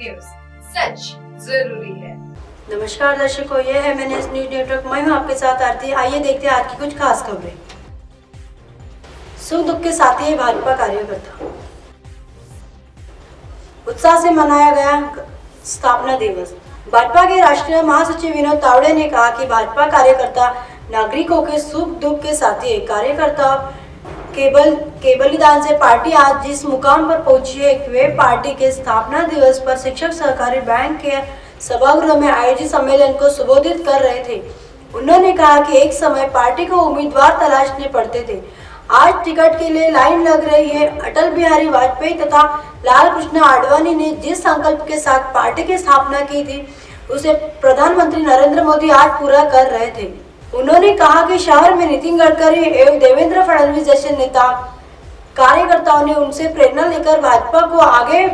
News, सच जरूरी है। नमस्कार दर्शकों, ये है मैंने न्यूज नेटवर्क। मैं हूं आपके साथ आरती। आइए देखते हैं आज की कुछ खास खबरें। सुख दुख के साथी है भाजपा कार्यकर्ता। उत्साह से मनाया गया स्थापना दिवस। भाजपा के राष्ट्रीय महासचिव विनोद तावड़े ने कहा कि भाजपा कार्यकर्ता नागरिकों के सुख दुख के साथी है। कार्यकर्ता के बलिदान से पार्टी आज जिस मुकाम पर पहुंची है, वे पार्टी के स्थापना दिवस पर शिक्षक सहकारी बैंक के सभागृह में आयोजित सम्मेलन को संबोधित कर रहे थे। उन्होंने कहा कि एक समय पार्टी को उम्मीदवार तलाशने पड़ते थे, आज टिकट के लिए लाइन लग रही है। अटल बिहारी वाजपेयी तथा लाल कृष्ण आडवाणी ने जिस संकल्प के साथ पार्टी की स्थापना की थी, उसे प्रधानमंत्री नरेंद्र मोदी आज पूरा कर रहे थे। उन्होंने कहा कि शहर में नितिन गडकरी एवं देवेंद्र फडणवीस जैसे नेता कार्यकर्ताओं ने उनसे प्रेरणा लेकर भाजपा को आगे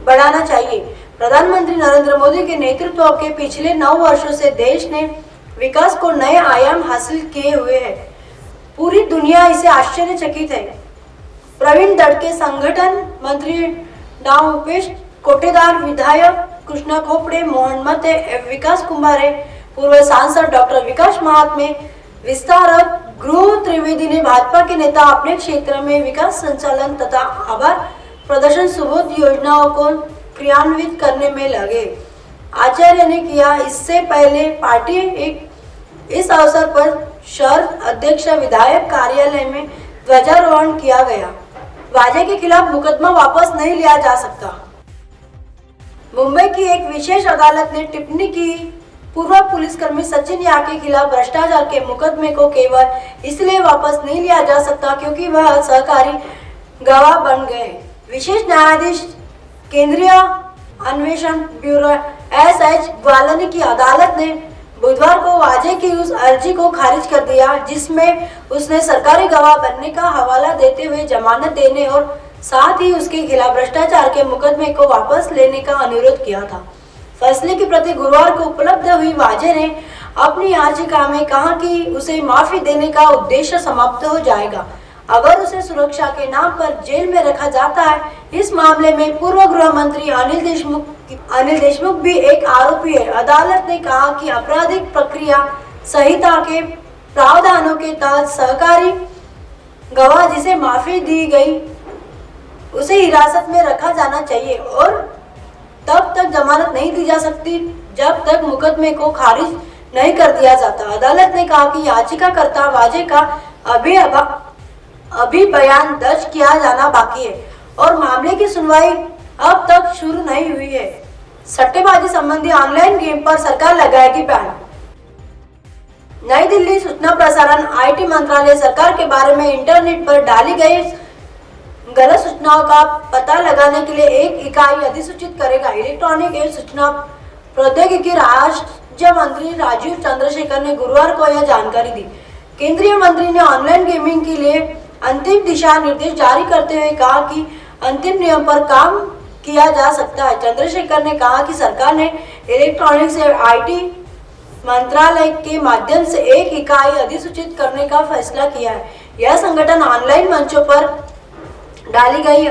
बढ़ाना चाहिए। प्रधानमंत्री नरेंद्र मोदी के नेतृत्व के पिछले 9 वर्षों से देश ने विकास को नए आयाम हासिल किए हुए हैं। पूरी दुनिया इसे आश्चर्यचकित है। प्रवीण दड़के संगठन मंत्री डॉ उपेश कोटेदार, विधायक कृष्णा खोपड़े, मोहन मते, विकास कुमारे, पूर्व सांसद डॉक्टर विकास महात्मे, विस्तारक गृह त्रिवेदी ने भाजपा के नेता अपने क्षेत्र में विकास संचालन तथा आभार प्रदर्शन सुबोध योजनाओं को क्रियान्वित करने में लगे। आचार्य ने किया। इससे पहले पार्टी इस अवसर पर शहर अध्यक्ष विधायक कार्यालय में ध्वजारोहण किया गया। वाजे के खिलाफ मुकदमा वापस नहीं लिया जा सकता। मुंबई की एक विशेष अदालत ने टिप्पणी की, पूर्व पुलिसकर्मी सचिन याह के खिलाफ भ्रष्टाचार के मुकदमे को केवल इसलिए वापस नहीं लिया जा सकता क्योंकि वह सहकारी गवाह बन गए। विशेष न्यायाधीश केंद्रीय अन्वेषण ब्यूरो एसएच ग्वालनी की अदालत ने बुधवार को वाजे की उस अर्जी को खारिज कर दिया जिसमें उसने सरकारी गवाह बनने का हवाला देते हुए जमानत देने और साथ ही उसके खिलाफ भ्रष्टाचार के मुकदमे को वापस लेने का अनुरोध किया था। फैसले की प्रति गुरुवार को उपलब्ध हुई। वाजे ने अपनी याचिका में कहा कि उसे माफी देने का उद्देश्य समाप्त हो जाएगा अगर उसे सुरक्षा के नाम पर जेल में रखा जाता है। इस मामले में पूर्व गृह मंत्री अनिल देशमुख भी एक आरोपी है। अदालत ने कहा कि आपराधिक प्रक्रिया संहिता के प्रावधानों के तहत सहकारी गवाह जिसे माफी दी गई उसे हिरासत में रखा जाना चाहिए और तब तक जमानत नहीं दी जा सकती जब तक मुकदमे को खारिज नहीं कर दिया जाता। अदालत ने कहा कि याचिकाकर्ता वाजे का अभी बयान दर्ज किया जाना बाकी है और मामले की सुनवाई अब तक शुरू नहीं हुई है। सट्टेबाजी संबंधी ऑनलाइन गेम पर सरकार लगाएगी बैन। नई दिल्ली सूचना प्रसारण आईटी मंत्रालय सरकार के बारे में इंटरनेट पर डाली गई गलत सूचनाओं का पता लगाने के लिए एक इकाई अधिसूचित करेगा। इलेक्ट्रॉनिक एवं सूचना प्रौद्योगिकी राज्य मंत्री राजीव चंद्रशेखर ने गुरुवार को यह जानकारी दी। केंद्रीय मंत्री ने ऑनलाइन गेमिंग के लिए अंतिम दिशा निर्देश जारी करते हुए कहा कि अंतिम नियम पर काम किया जा सकता है। चंद्रशेखर ने कहा कि सरकार ने इलेक्ट्रॉनिक्स एवं आईटी मंत्रालय के माध्यम से एक इकाई अधिसूचित करने का फैसला किया है। यह संगठन ऑनलाइन मंचों पर डाली गई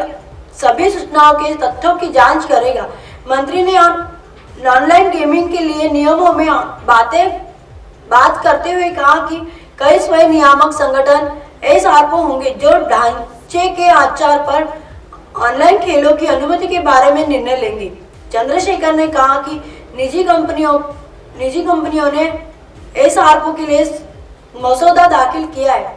सभी सूचनाओं के तथ्यों की जांच करेगा। मंत्री ने ऑनलाइन गेमिंग के लिए नियमों में बात करते हुए कहा कि कई स्वयं नियामक संगठन एसआरओ होंगे जो ढांचे के आधार पर ऑनलाइन खेलों की अनुमति के बारे में निर्णय लेंगे। चंद्रशेखर ने कहा कि निजी कंपनियों ने एसआरओ के लिए मसौदा दाखिल किया है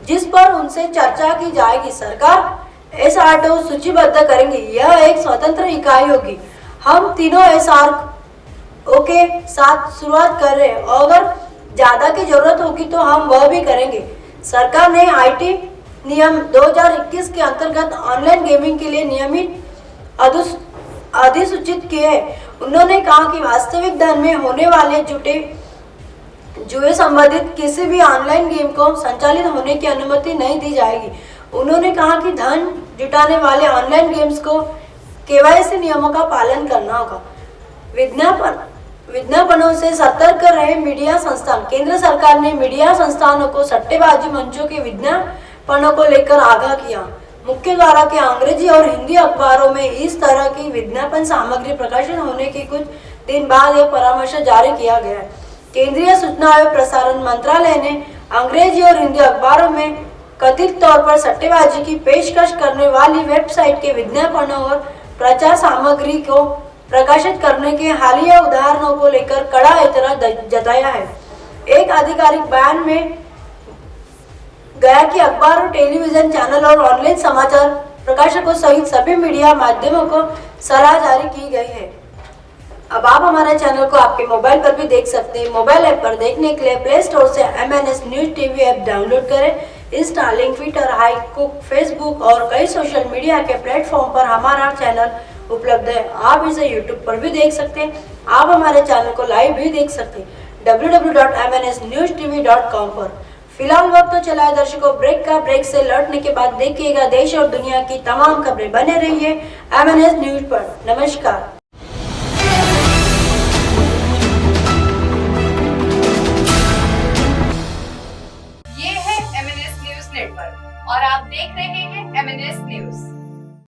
जिस पर उनसे चर्चा की जाएगी। सरकार एसआरओ सूचीबद्ध करेंगी। यह एक स्वतंत्र इकाई होगी। हम तीनों एसआरओ के साथ शुरुआत कर रहे हैं और अगर ज्यादा की जरूरत होगी तो हम वह भी करेंगे। सरकार ने आईटी नियम 2021 के अंतर्गत ऑनलाइन गेमिंग के लिए नियमित अधिसूचित किए हैं। उन्होंने कहा कि वास्तविक धन में होने वाले जुए संबंधित किसी भी ऑनलाइन गेम को संचालित होने की अनुमति नहीं दी जाएगी। उन्होंने कहा कि धन जुटाने वाले ऑनलाइन गेम्स को केवाईसी नियमों का पालन करना होगा। विज्ञापनों से सतर्क रहे मीडिया संस्थान। केंद्र सरकार ने मीडिया संस्थानों को सट्टेबाजी मंचों के विज्ञापनों को लेकर आगाह किया। मुख्य द्वारा के अंग्रेजी और हिंदी अखबारों में इस तरह की विज्ञापन सामग्री प्रकाशन होने के कुछ दिन बाद यह परामर्श जारी किया गया है। केंद्रीय सूचना एवं प्रसारण मंत्रालय ने अंग्रेजी और हिंदी अखबारों में कथित तौर पर सट्टेबाजी की पेशकश करने वाली वेबसाइट के विज्ञापनों और प्रचार सामग्री को प्रकाशित करने के हालिया उदाहरणों को लेकर कड़ा एतराज जताया है। एक आधिकारिक बयान में गया कि अखबार और टेलीविजन चैनल और ऑनलाइन समाचार प्रकाशकों सहित सभी मीडिया माध्यमों को सलाह जारी की गई है। अब आप हमारे चैनल को आपके मोबाइल पर भी देख सकते हैं। मोबाइल ऐप पर देखने के लिए प्ले स्टोर से MNS news TV app download करें। इंस्टा, लिंक, ट्विटर, हाईकुक, फेसबुक और कई सोशल मीडिया के प्लेटफॉर्म पर हमारा चैनल उपलब्ध है। आप इसे यूट्यूब पर भी देख सकते हैं। आप हमारे चैनल को लाइव भी देख सकते हैं www.mnsnewstv.com पर। फिलहाल वक्त तो चला है दर्शकों ब्रेक का। ब्रेक से लौटने के बाद देखिएगा देश और दुनिया की तमाम खबरें। बने रहिए MNS न्यूज पर। नमस्कार। ये है MNS न्यूज नेटवर्क और आप देख रहे हैं MNS न्यूज।